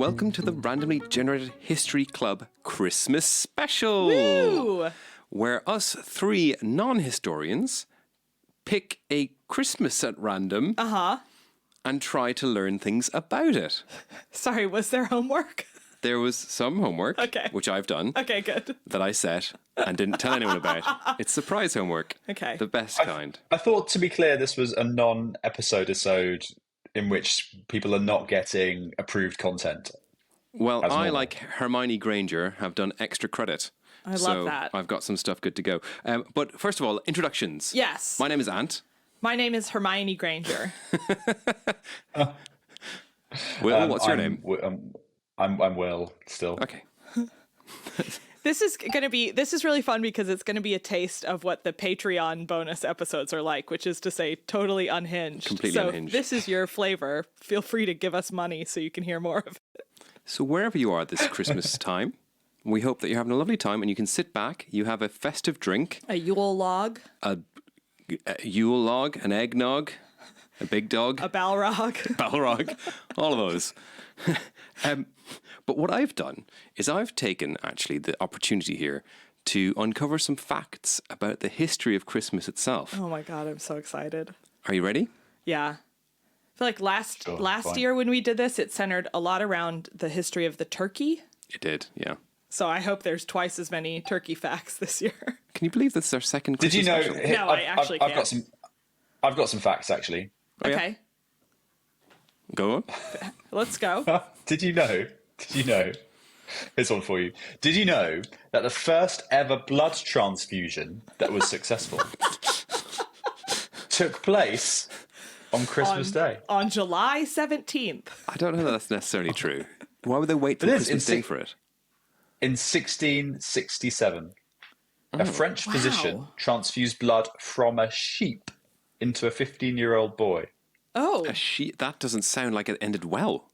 welcome to the Randomly Generated History Club Christmas Special. Woo! Where us three non-historians pick a Christmas at random and try to learn things about it. Sorry, was there homework? There was some homework, which I've done, Good. that I set and didn't tell anyone about. It's surprise homework. Okay. The best kind. I thought, to be clear, this was a non-episode in which people are not getting approved content. Well, I, like Hermione Granger, have done extra credit. I love that. I've got some stuff good to go. But first of all, introductions. Yes. My name is Ant. My name is Hermione Granger. Will, what's your name? I'm Will still. Okay. This is really fun because it's going to be a taste of what the Patreon bonus episodes are like, which is to say totally unhinged. Completely unhinged. So this is your flavor. Feel free to give us money so you can hear more of it. So wherever you are this Christmas time, we hope that you're having a lovely time and you can sit back, you have a festive drink. A Yule log. A Yule log, an eggnog, a big dog. A Balrog. Balrog, all of those. But what I've done is I've taken, actually, the opportunity here to uncover some facts about the history of Christmas itself. Oh my God, I'm so excited. Are you ready? Yeah. I feel like last year when we did this, it centered a lot around the history of the turkey. It did, yeah. So I hope there's twice as many turkey facts this year. Can you believe this is our second Christmas Did you know? special? No, I actually can't. I've got some facts actually. Oh, yeah? Okay, Go on. let's go. Did you know? Here's one for you. Did you know that the first ever blood transfusion that was successful took place on Christmas Day? On July 17th. I don't know that that's necessarily true. Why would they wait till Christmas Day for it? In 1667, a French physician transfused blood from a sheep into a 15-year-old boy. Oh, That doesn't sound like it ended well.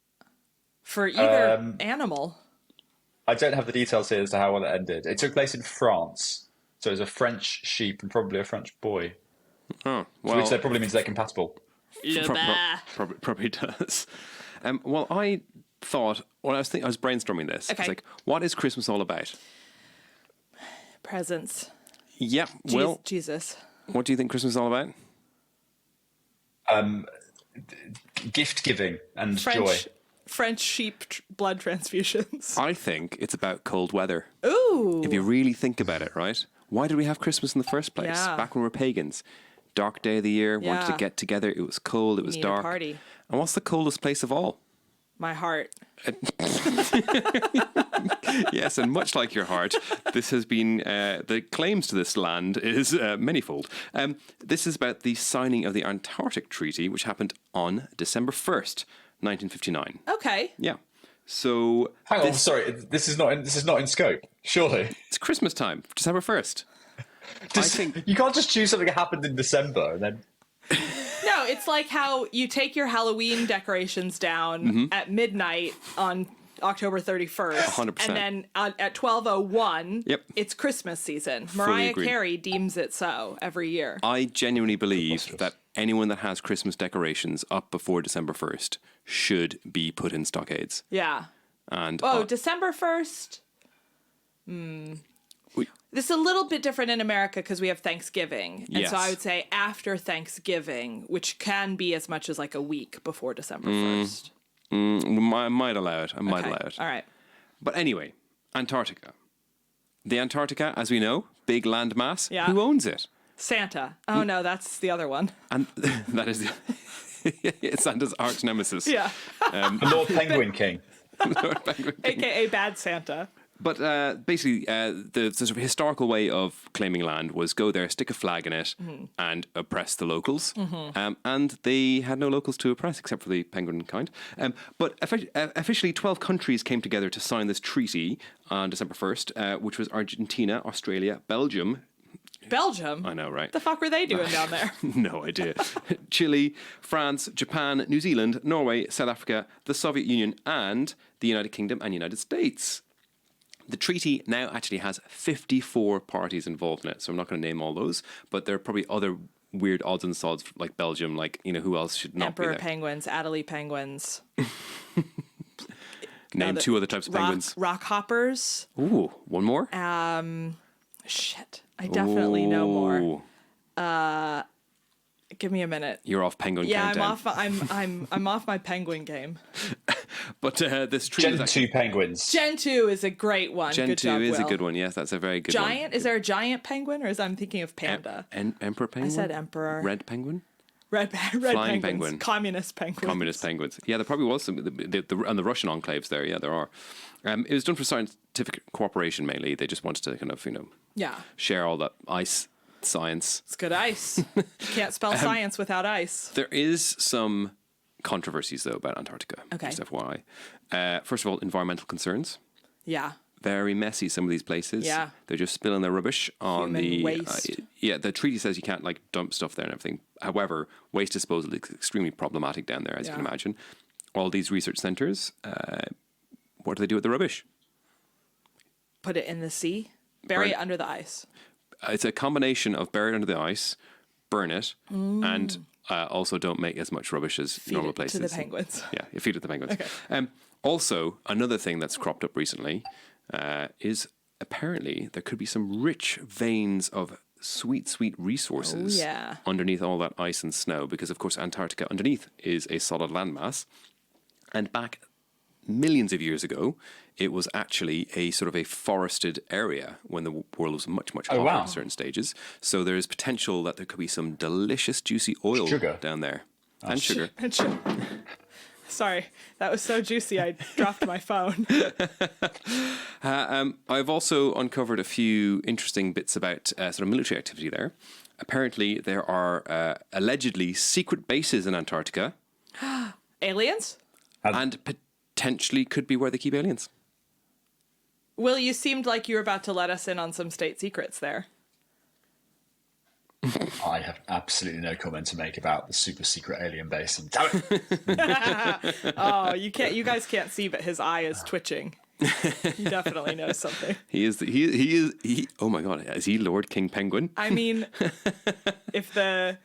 for either animal. I don't have the details here as to how well it ended. It took place in France. So it was a French sheep and probably a French boy. Oh, well. Which probably means they're compatible. Probably does. Well, I thought, I was brainstorming this. Okay. It's like, what is Christmas all about? Presents. Yeah, well, Jesus. what do you think Christmas is all about? Gift giving and joy. French sheep blood transfusions. I think it's about cold weather. Ooh. If you really think about it, right? Why did we have Christmas in the first place? Yeah. Back when we were pagans. Dark day of the year, wanted to Yeah. get together. It was cold, it was Need a dark. party. And what's the coldest place of all? My heart. Yes, and much like your heart, this has been, the claims to this land is manyfold. This is about the signing of the Antarctic Treaty, which happened on December 1st, 1959. Okay. Yeah. So Hang on, sorry. This is not in scope. Surely. it's Christmas time, December 1st. You can't just choose something that happened in December and then. No, it's like how you take your Halloween decorations down at midnight on October 31st. 100%. And then at 12:01, it's Christmas season. Mariah agreed. Carey deems it so every year. I genuinely believe that anyone that has Christmas decorations up before December 1st should be put in stockades. Yeah. And December 1st? This is a little bit different in America because we have Thanksgiving. And so I would say after Thanksgiving, which can be as much as like a week before December 1st. I might allow it. Allow it. All right. But anyway, Antarctica. The Antarctica, as we know, big landmass. Yeah. Who owns it? Santa. Oh, no, that's the other one. And that is it's Santa's arch nemesis. Yeah. The Lord Penguin King. Lord Penguin King. AKA Bad Santa. But basically, the sort of historical way of claiming land was go there, stick a flag in it, and oppress the locals. And they had no locals to oppress except for the penguin kind. But officially, 12 countries came together to sign this treaty on December 1st, which was Argentina, Australia, Belgium. Belgium? I know, right? The fuck were they doing down there? No idea. Chile, France, Japan, New Zealand, Norway, South Africa, the Soviet Union, and the United Kingdom and United States. The treaty now actually has 54 parties involved in it, so I'm not going to name all those, but there are probably other weird odds and sods like Belgium, like, who else should not Emperor be there? penguins, Adelie penguins. Name two other types of penguins. Rock hoppers. Ooh, one more? Shit. I definitely know more. Ooh. Give me a minute. You're off penguin Yeah, countdown. I'm off my penguin game. But this tree Gen 2 penguins. Gen 2 is a great one. Gen Good 2 job, is Will. a good one. Yes, that's a very good one. Giant? Is there a giant penguin, or I'm thinking of panda? Emperor penguin? I said emperor. Red penguin? Red Flying penguins. penguin. Communist penguins. Communist penguins. Yeah, there probably was some, and the Russian enclaves there. Yeah, there are. It was done for scientific cooperation mainly. They just wanted to kind of, Yeah. share all that ice science. It's good ice. You can't spell science without ice. There is some controversies though about Antarctica. Okay. Just FYI. First of all, environmental concerns. Yeah. Very messy, some of these places. Yeah. They're just spilling their rubbish on Human the waste. the treaty says you can't like dump stuff there and everything. However, waste disposal is extremely problematic down there, as you can imagine. All these research centres, what do they do with the rubbish? Put it in the sea. Bury it under the ice. It's a combination of bury it under the ice, burn it, and also don't make as much rubbish as normal places. To the penguins. Yeah, you feed it to the penguins. Okay. Also, another thing that's cropped up recently is apparently there could be some rich veins of sweet, sweet resources underneath all that ice and snow, because of course Antarctica underneath is a solid landmass. And back millions of years ago, it was actually a sort of a forested area when the world was much, much hotter at certain stages. So there is potential that there could be some delicious, juicy oil down there. And sugar. And sugar. Sorry, that was so juicy I dropped my phone. I've also uncovered a few interesting bits about sort of military activity there. Apparently, there are allegedly secret bases in Antarctica. Aliens? And potentially could be where they keep aliens. Will, you seemed like you were about to let us in on some state secrets there. I have absolutely no comment to make about the super secret alien base. And damn it. Oh, you guys can't see, but his eye is twitching. He definitely knows something. He is. Oh my God, is he Lord King Penguin? I mean, if the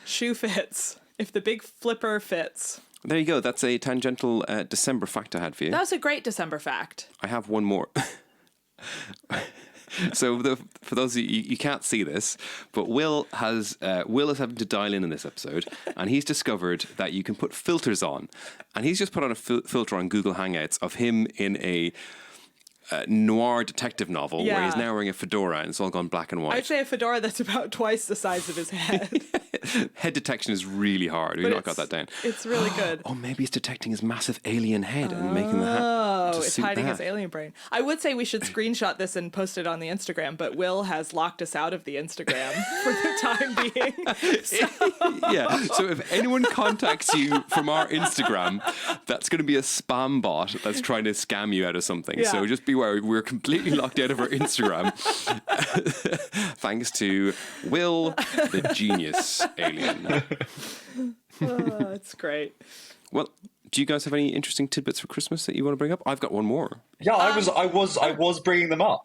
shoe fits, if the big flipper fits. There you go. That's a tangential December fact I had for you. That was a great December fact. I have one more. So for those of you can't see this, but Will is having to dial in this episode, and he's discovered that you can put filters on, and he's just put on a filter on Google Hangouts of him in a noir detective novel where he's now wearing a fedora and it's all gone black and white. I'd say a fedora that's about twice the size of his head. Head detection is really hard. We've not got that down. It's really good. Oh, maybe he's detecting his massive alien head and making the hat. Oh, it's hiding his alien brain. I would say we should screenshot this and post it on the Instagram, but Will has locked us out of the Instagram for the time being. So. Yeah. So if anyone contacts you from our Instagram, that's going to be a spam bot that's trying to scam you out of something. Yeah. So just beware. We're completely locked out of our Instagram. Thanks to Will, the genius alien. Oh, it's great. Well, do you guys have any interesting tidbits for Christmas that you want to bring up? I've got one more. Yeah, I was bringing them up.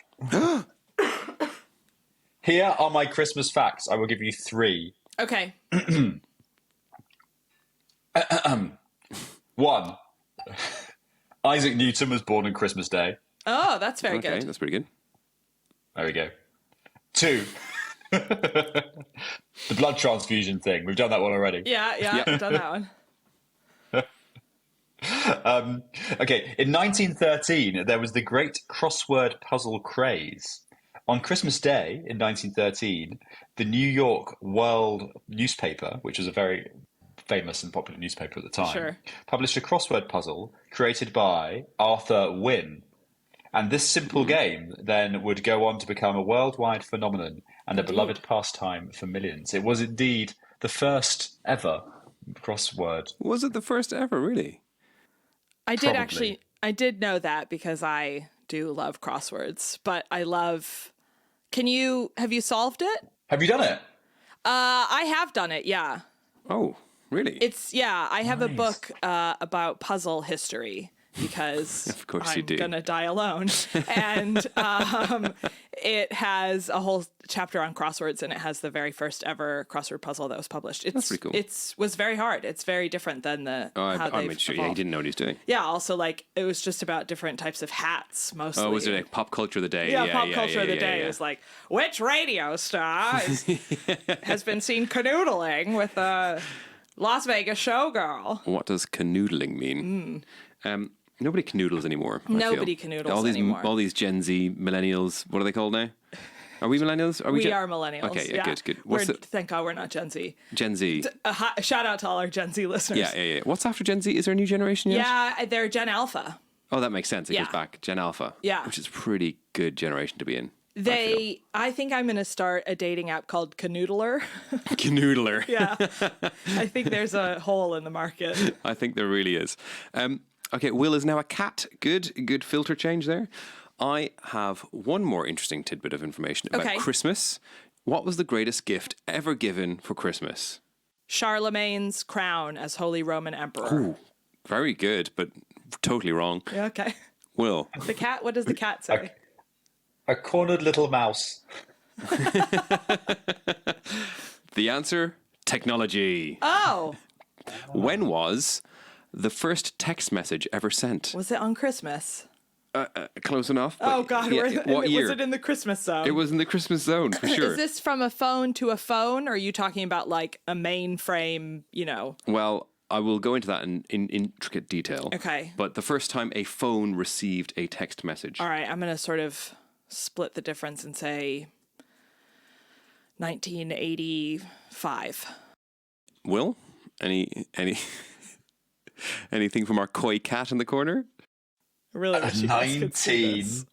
Here are my Christmas facts. I will give you 3. Okay. 1. Isaac Newton was born on Christmas Day. Oh, that's very good. That's pretty good. There we go. 2. The blood transfusion thing. We've done that one already. Yeah, done that one. Okay, in 1913, there was the great crossword puzzle craze. On Christmas Day in 1913, the New York World newspaper, which was a very famous and popular newspaper at the time, published a crossword puzzle created by Arthur Wynne. And this simple game then would go on to become a worldwide phenomenon and a beloved pastime for millions. It was indeed the first ever crossword. Was it the first ever, really? I did know that because I do love crosswords, but I love... have you solved it? Have you done it? I have done it, yeah. Oh, really? I have a book about puzzle history, because Of course you I'm do. gonna die alone. And it has a whole chapter on crosswords, and it has the very first ever crossword puzzle that was published. That's pretty cool. It was very hard. It's very different than how I they've made sure. Yeah, he evolved. didn't know what he's doing. Yeah, also like it was just about different types of hats mostly. Oh, was it like pop culture of the day? Yeah, pop culture of the day. It was like, which radio star has been seen canoodling with a Las Vegas showgirl? What does canoodling mean? Nobody canoodles anymore. I Nobody feel. canoodles anymore. All these Gen Z millennials. What are they called now? Are we millennials? We are millennials. Okay, yeah, good. Thank God we're not Gen Z. Gen Z? A shout out to all our Gen Z listeners. Yeah. What's after Gen Z? Is there a new generation yet? Yeah, they're Gen Alpha. Oh, that makes sense. It Yeah. goes back. Gen Alpha. Yeah. Which is a pretty good generation to be in. I think I'm going to start a dating app called Canoodler. Canoodler. Yeah. I think there's a hole in the market. I think there really is. Okay, Will is now a cat. Good filter change there. I have one more interesting tidbit of information about Christmas. What was the greatest gift ever given for Christmas? Charlemagne's crown as Holy Roman Emperor. Ooh, very good, but totally wrong. Yeah, okay. Will. The cat, what does the cat say? A cornered little mouse. The answer, technology. Oh, When was the first text message ever sent? was it on Christmas? Close enough. Oh, but God. yeah, what year? Was it in the Christmas zone? It was in the Christmas zone, for sure. Is this from a phone to a phone, or are you talking about like a mainframe, Well, I will go into that in intricate detail. Okay. But the first time a phone received a text message. All right, I'm going to sort of split the difference and say 1985. Will? Any anything from our coy cat in the corner? I really wish you guys could see this.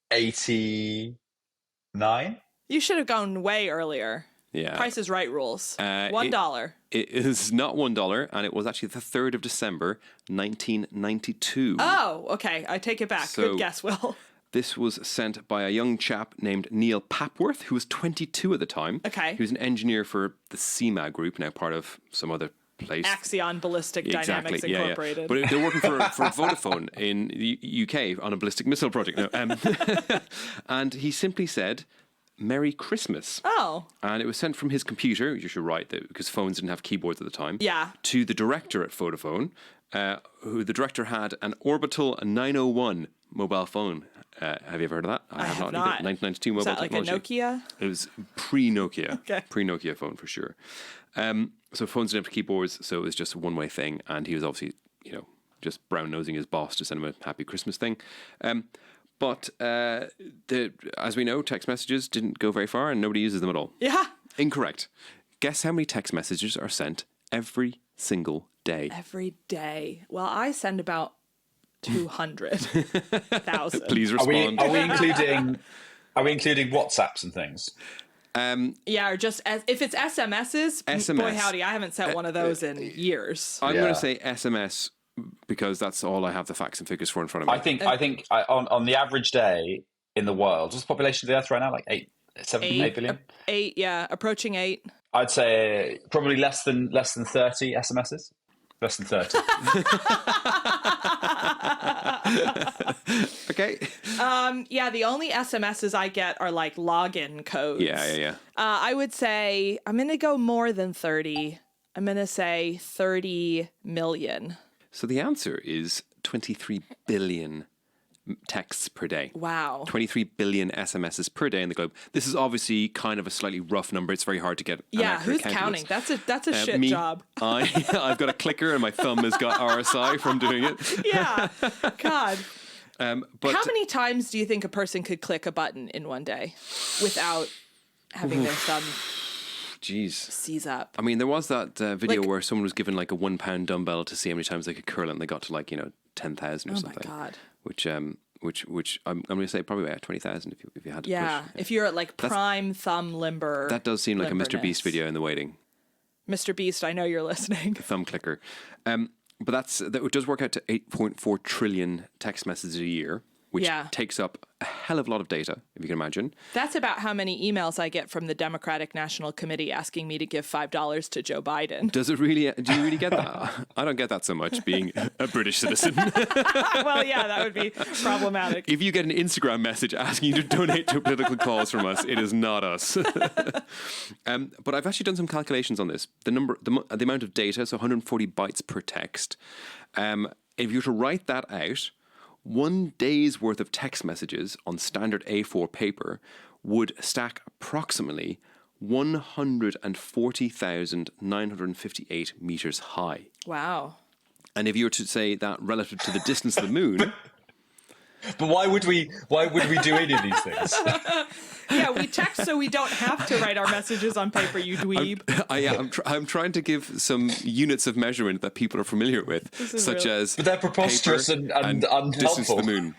1989. You should have gone way earlier. Yeah. Price is Right rules. $1. It is not $1, and it was actually the 3rd of December, 1992. Oh, okay. I take it back. So- Good guess, Will. This was sent by a young chap named Neil Papworth, who was 22 at the time. Okay. He was an engineer for the CMA Group, now part of some other place. Axion Ballistic Dynamics Incorporated. Yeah. But they're working for Vodafone in the UK on a ballistic missile project. No, and he simply said, Merry Christmas. Oh. And it was sent from his computer, which you're right, because phones didn't have keyboards at the time. Yeah. To the director at Vodafone, who the director had an Orbital 901 mobile phone. Have you ever heard of that? I have not. Either. 1992 mobile Is that like a technology. Nokia? It was pre-Nokia. Okay. Pre-Nokia phone for sure. So phones didn't have keyboards, so it was just a one-way thing. And he was obviously, just brown-nosing his boss to send him a happy Christmas thing. But as we know, text messages didn't go very far and nobody uses them at all. Yeah. Incorrect. Guess how many text messages are sent every single day? Every day. Well, I send about 200,000. Please respond. Are we including WhatsApps and things? Yeah, or just if it's SMSs, SMS. boy howdy, I haven't sent one of those in years. I'm Yeah. going to say SMS because that's all I have the facts and figures for in front of me. I think on the average day in the world, what's the population of the Earth right now? Like 8 billion? 8, yeah, approaching 8. I'd say probably less than 30 SMSs. Less than 30. Okay. Yeah, the only SMSs I get are like login codes. Yeah. I would say I'm going to go more than 30. I'm going to say 30 million. So the answer is 23 billion texts per day. Wow. 23 billion SMSs per day in the globe. This is obviously kind of a slightly rough number. It's very hard to get an Yeah, accurate who's count of counting? this. That's a shit Me, job. I've got a clicker and my thumb has got RSI from doing it. Yeah. God. But How many times do you think a person could click a button in one day without having their thumb Jeez. seize up? I mean, there was that video Like- where someone was given like a £1 dumbbell to see how many times they could curl it, and they got to 10,000 or Oh my something. God. Which I'm going to say probably about 20,000 if you had to Yeah. push. If you're at like prime thumb limber. That does seem like a Mr. limberness. Beast video in the waiting. Mr. Beast, I know you're listening. Thumb clicker. But that does work out to 8.4 trillion text messages a year, which Yeah. takes up a hell of a lot of data, if you can imagine. That's about how many emails I get from the Democratic National Committee asking me to give $5 to Joe Biden. Do you really get that? I don't get that so much, being a British citizen. Well, yeah, that would be problematic. If you get an Instagram message asking you to donate to a political cause from us, it is not us. But I've actually done some calculations on this. The amount of data, so 140 bytes per text. If you were to write that out, 1 day's worth of text messages on standard A4 paper would stack approximately 140,958 meters high. Wow. And if you were to say that relative to the distance of the moon, But why would we do any of these things? Yeah, we text so we don't have to write our messages on paper, you dweeb. I'm trying to give some units of measurement that people are familiar with, such as But they're preposterous paper and distance to unhelpful. the moon.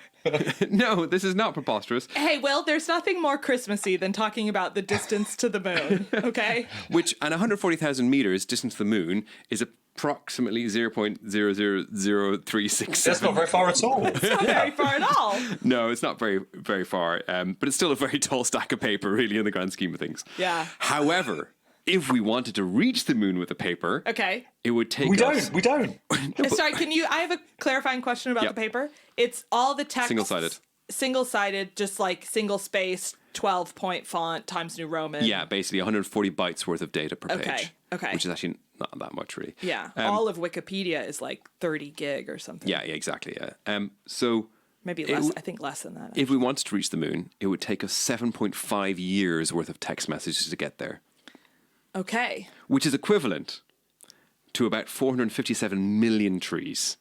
No, this is not preposterous. Hey, Will, there's nothing more Christmassy than talking about the distance to the moon, okay? And 140,000 meters distance to the moon is approximately 0.000367. That's not very far at all. Not very far at all. No, it's not very, very far. But it's still a very tall stack of paper, really, in the grand scheme of things. Yeah. However, if we wanted to reach the moon with a paper, Okay. it would take We us... don't. Sorry, I have a clarifying question about Yep. the paper. It's all the text. Single-sided. Single-sided, just like single space, 12-point font, Times New Roman. Yeah, basically 140 bytes worth of data per page. Okay. Which is actually not that much, really. Yeah. All of Wikipedia is like 30 gig or something. Yeah, exactly. Yeah. So Maybe less. I think less than that. if we wanted to reach the moon, it would take us 7.5 years worth of text messages to get there, Okay. which is equivalent to about 457 million trees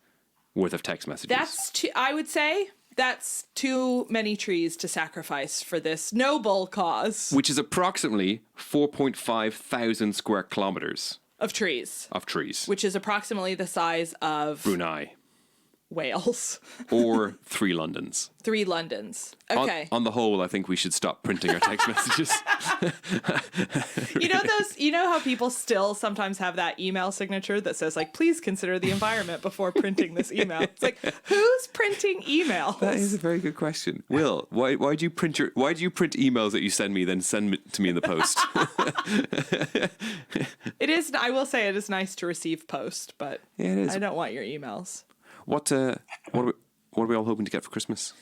worth of text messages. I would say that's too many trees to sacrifice for this noble cause Which is approximately 4.5 thousand square kilometers of trees, of trees. which is approximately the size of Brunei. Wales. Or 3 Londons. 3 Londons. On- Okay. On the whole, I think we should stop printing our text messages. You know how people still sometimes have that email signature that says like, please consider the environment before printing this email. It's like, who's printing emails? That is a very good question. Will, why do you print emails that you send me, then send it to me in the post? It is, I will say it is nice to receive post, but Yeah, it is. I don't want your emails. What are we all hoping to get for Christmas?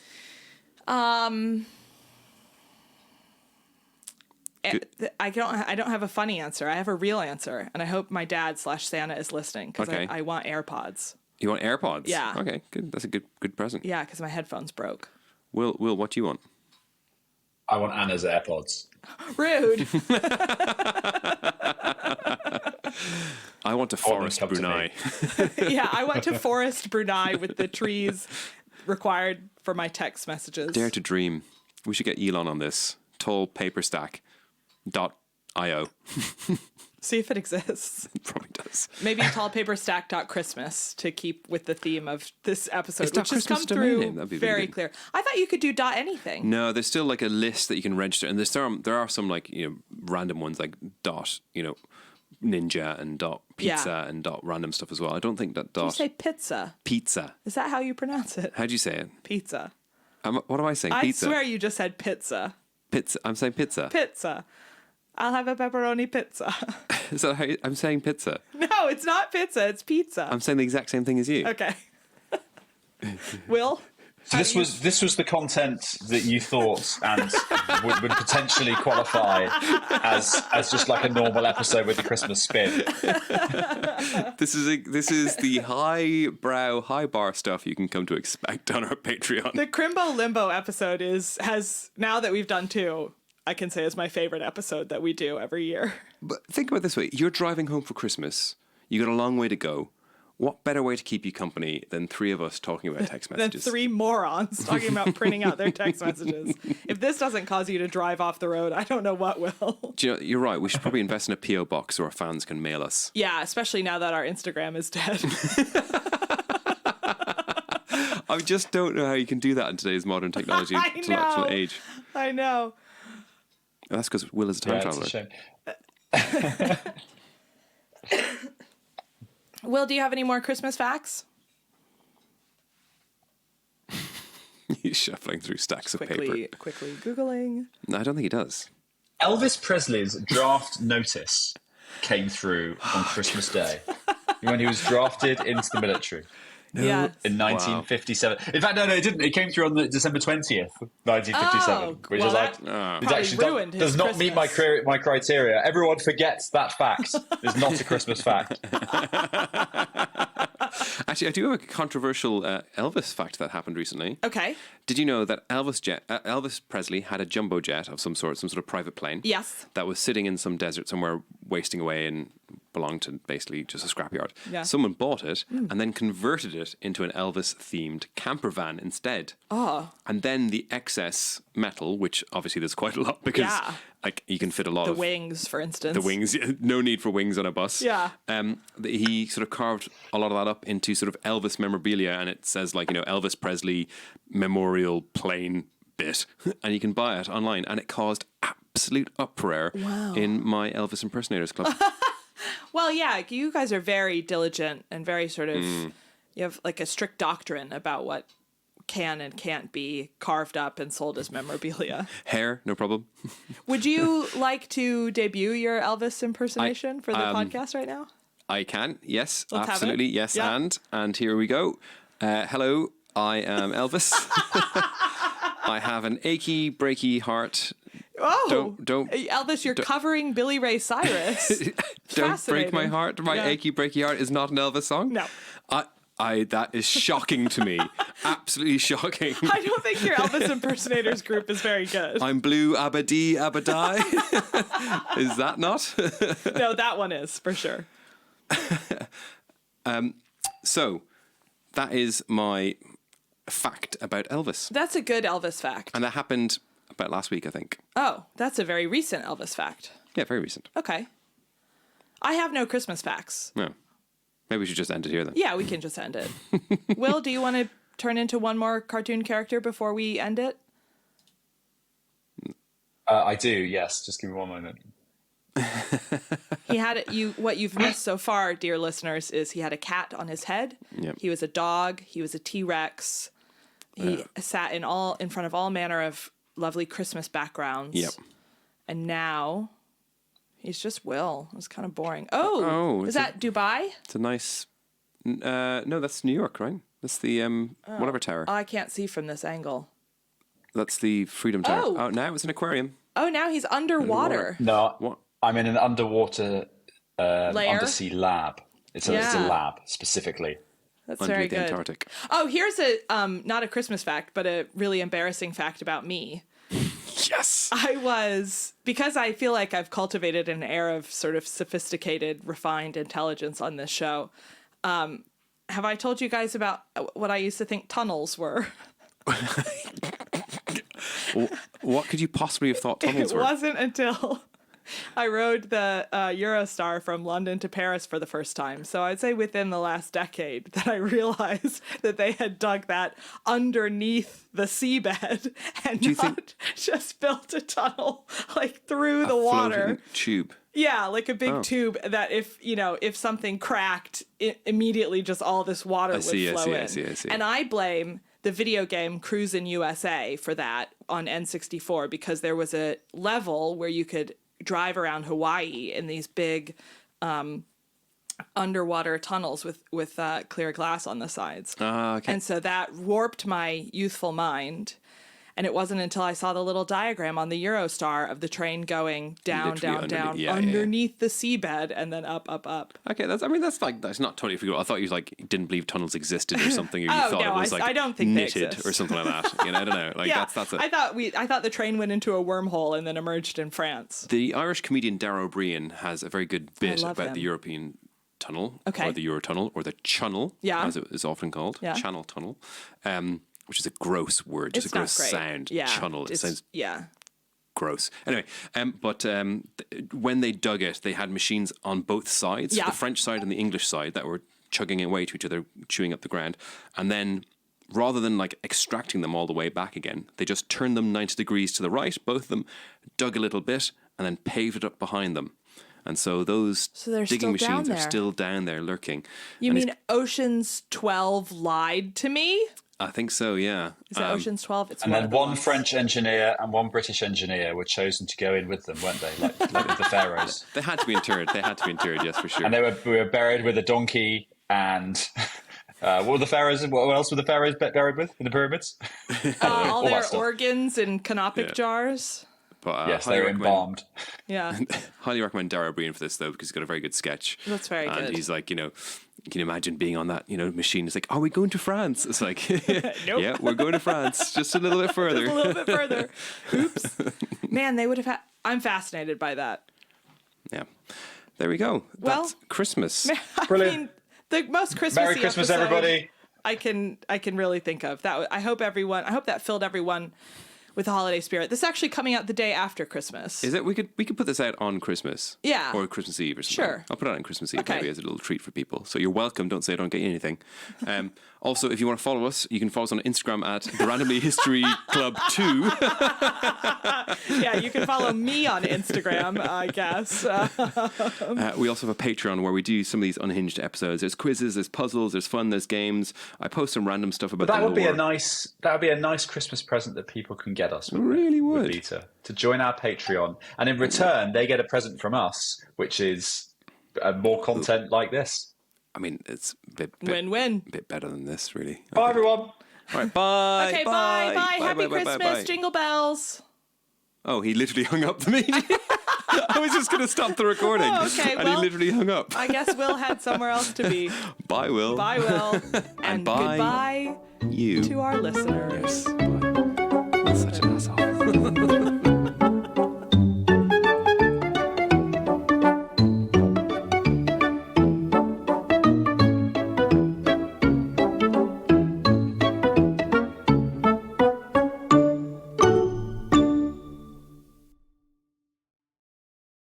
I don't have a funny answer. I have a real answer, and I hope my dad / Santa is listening because Okay. I want AirPods. You want AirPods? Yeah. Okay, good. That's a good present. Yeah, because my headphones broke. Will, what do you want? I want Anna's AirPods. Rude. I want to forest come to Brunei. Yeah, I want to forest Brunei with the trees required for my text messages. Dare to dream. We should get Elon on this. Tall paper stack. .io. See if it exists. It probably does. Maybe tallpaperstack.christmas to keep with the theme of this episode, Is which has come .Christmas a domain through name? That'd be really very good. clear. I thought you could do .anything. No, there's still like a list that you can register, and there are some like random ones like .ninja and .pizza Yeah. and .random stuff as well. I don't think that You say pizza. pizza. Is that how you pronounce it? How'd you say it? Pizza. What am I saying? Pizza. I swear you just said pizza. Pizza. I'm saying pizza. Pizza. I'll have a pepperoni pizza. Is that how I'm saying pizza? No, it's not pizza. It's pizza. I'm saying the exact same thing as you. Okay. Will? So this was the content that you thought and would potentially qualify as just like a normal episode with a Christmas spin. This is the high bar stuff you can come to expect on our Patreon. The Crimbo Limbo episode has now that we've done 2, I can say is my favorite episode that we do every year. But think about it this way: you're driving home for Christmas. You got a long way to go. What better way to keep you company than 3 of us talking about text Then messages? 3 morons talking about printing out their text messages. If this doesn't cause you to drive off the road, I don't know what will. Do you know, you're right. We should probably invest in a PO box so our fans can mail us. Yeah, especially now that our Instagram is dead. I just don't know how you can do that in today's modern technology I intellectual know. age. I know. And that's because Will is a time Yeah, traveler. it's a shame. Will, do you have any more Christmas facts? He's shuffling through stacks of paper. Quickly Googling. No, I don't think he does. Elvis Presley's draft notice came through on Christmas Day when he was drafted into the military. Yes. In 1957. Wow. In fact, no, it didn't. It came through on December 20th, 1957. Which well, is like, it actually ruined does not meet my criteria. Everyone forgets that fact. It's not a Christmas fact. Actually, I do have a controversial Elvis fact that happened recently. Okay. Did you know that Elvis Presley had a jumbo jet of some sort of private plane? Yes. That was sitting in some desert somewhere, wasting away, and belonged to basically just a scrapyard. Yeah. Someone bought it and then converted it into an Elvis-themed camper van instead. Oh. And then the excess metal, which obviously there's quite a lot because like you can fit a lot of... The wings, for instance. The wings. No need for wings on a bus. Yeah. He sort of carved a lot of that up into sort of Elvis memorabilia, and it says like, Elvis Presley Memorial Plane bit, and you can buy it online, and it caused absolute uproar in my Elvis Impersonators Club. Well, yeah, you guys are very diligent and very sort of, you have like a strict doctrine about what can and can't be carved up and sold as memorabilia. Hair, no problem. Would you like to debut your Elvis impersonation for the podcast right now? I can, yes, Let's absolutely, yes, yeah. and here we go. Hello, I am Elvis. I have an achy, breaky heart. Oh, don't Elvis, you're covering Billy Ray Cyrus. Don't break my heart. My achy, breaky heart is not an Elvis song. No. That is shocking to me. Absolutely shocking. I don't think your Elvis impersonators group is very good. I'm blue, abadee, abadai. Is that not? No, that one is, for sure. So, that is my fact about Elvis. That's a good Elvis fact. And that happened about last week, I think. Oh, that's a very recent Elvis fact. Yeah, very recent. Okay. I have no Christmas facts. No. Maybe we should just end it here then. Yeah, we can just end it. Will, do you want to turn into one more cartoon character before we end it? I do, yes. Just give me one moment. He had what you've missed so far, dear listeners, is he had a cat on his head. Yep. He was a dog. He was a T-Rex. He sat in front of all manner of lovely Christmas backgrounds. Yep. And now he's just Will. It was kind of boring. Oh, is that Dubai? It's a nice... no, that's New York, right? That's the whatever tower. I can't see from this angle. That's the Freedom Tower. Oh. Now it's an aquarium. Oh, now he's underwater. No, What? I'm in an underwater undersea lab. It's a lab, specifically. That's Under very the good. Antarctic. Oh, here's a not a Christmas fact, but a really embarrassing fact about me. Yes! Because I feel like I've cultivated an air of sort of sophisticated, refined intelligence on this show. Have I told you guys about what I used to think tunnels were? What could you possibly have thought tunnels were? It wasn't until I rode the Eurostar from London to Paris for the first time. So I'd say within the last decade that I realized that they had dug that underneath the seabed and just built a tunnel like through the water. Floating tube. Yeah, like a big tube that if something cracked, it immediately just all this water would flow in. I see. And I blame the video game Cruisin' USA for that on N64 because there was a level where you could drive around Hawaii in these big underwater tunnels with clear glass on the sides. Okay. And so that warped my youthful mind. And it wasn't until I saw the little diagram on the Eurostar of the train going down, Literally down, underneath. underneath the seabed and then up, up, up. Okay, that's not totally forgettable. I thought you didn't believe tunnels existed or something, or you thought no, it was I don't think they knitted exist. or something like that. I don't know. Like Yeah, that's it. I thought the train went into a wormhole and then emerged in France. The Irish comedian Darragh O'Brien has a very good bit love about him. the European tunnel, Okay. or the Eurotunnel, or the Chunnel, Yeah. as it is often called, Yeah. Channel Tunnel, which is a gross word, just It's a gross not great. sound. Yeah, Chunnel, it sounds yeah. gross. Anyway, when they dug it, they had machines on both sides, Yeah. the French side and the English side, that were chugging away to each other, chewing up the ground, and then rather than like extracting them all the way back again, they just turned them 90 degrees to the right, both of them, dug a little bit, and then paved it up behind them. And so those they're digging still down machines are there. still down there lurking. You And mean Ocean's 12 lied to me? I think so, yeah. Is it Ocean's 12? It's And one then of the one ones. French engineer and one British engineer were chosen to go in with them, weren't they? Like the pharaohs. They had to be interred. They had to be interred, yes, for sure. And we were buried with a donkey and what were the pharaohs? What else were the pharaohs buried with in the pyramids? All that their stuff. organs in canopic Yeah. jars. But, Yes, highly they were recommend- embalmed. Yeah. Highly recommend Dara Breen for this, though, because he's got a very good sketch. That's very and good. he's like, can you imagine being on that, machine? It's like, are we going to France? It's like, Nope. yeah, we're going to France, just a little bit further. A little bit further. Oops. Man, they would have had. I'm fascinated by that. Yeah. There we go. Well- That's Christmas. Brilliant. I mean, the most Christmassy Merry Christmas, episode everybody. I can really think of that. I hope that filled everyone with the holiday spirit. This is actually coming out the day after Christmas. Is it? We could put this out on Christmas. Yeah. Or Christmas Eve or something. Sure. I'll put it out on Christmas Eve Okay. maybe as a little treat for people. So you're welcome. Don't say I don't get you anything. Also, if you want to follow us, you can follow us on Instagram at the Randomly History Club 2. Yeah, you can follow me on Instagram, I guess. We also have a Patreon where we do some of these unhinged episodes. There's quizzes, there's puzzles, there's fun, there's games. I post some random stuff about That the would be lore. that would be a nice Christmas present that people can get us. wouldn't it? Really would. be to join our Patreon, and in return they get a present from us, which is more content like this. I mean, it's a bit Win-win. bit better than this, really. Bye, everyone. All right, bye. Okay, bye. Happy bye, Christmas. bye. Jingle bells. Oh, he literally hung up the meeting. I was just going to stop the recording. Oh, okay, and well, he literally hung up. I guess Will had somewhere else to be. Bye, Will. Bye, Will. And bye, goodbye you. to our listeners.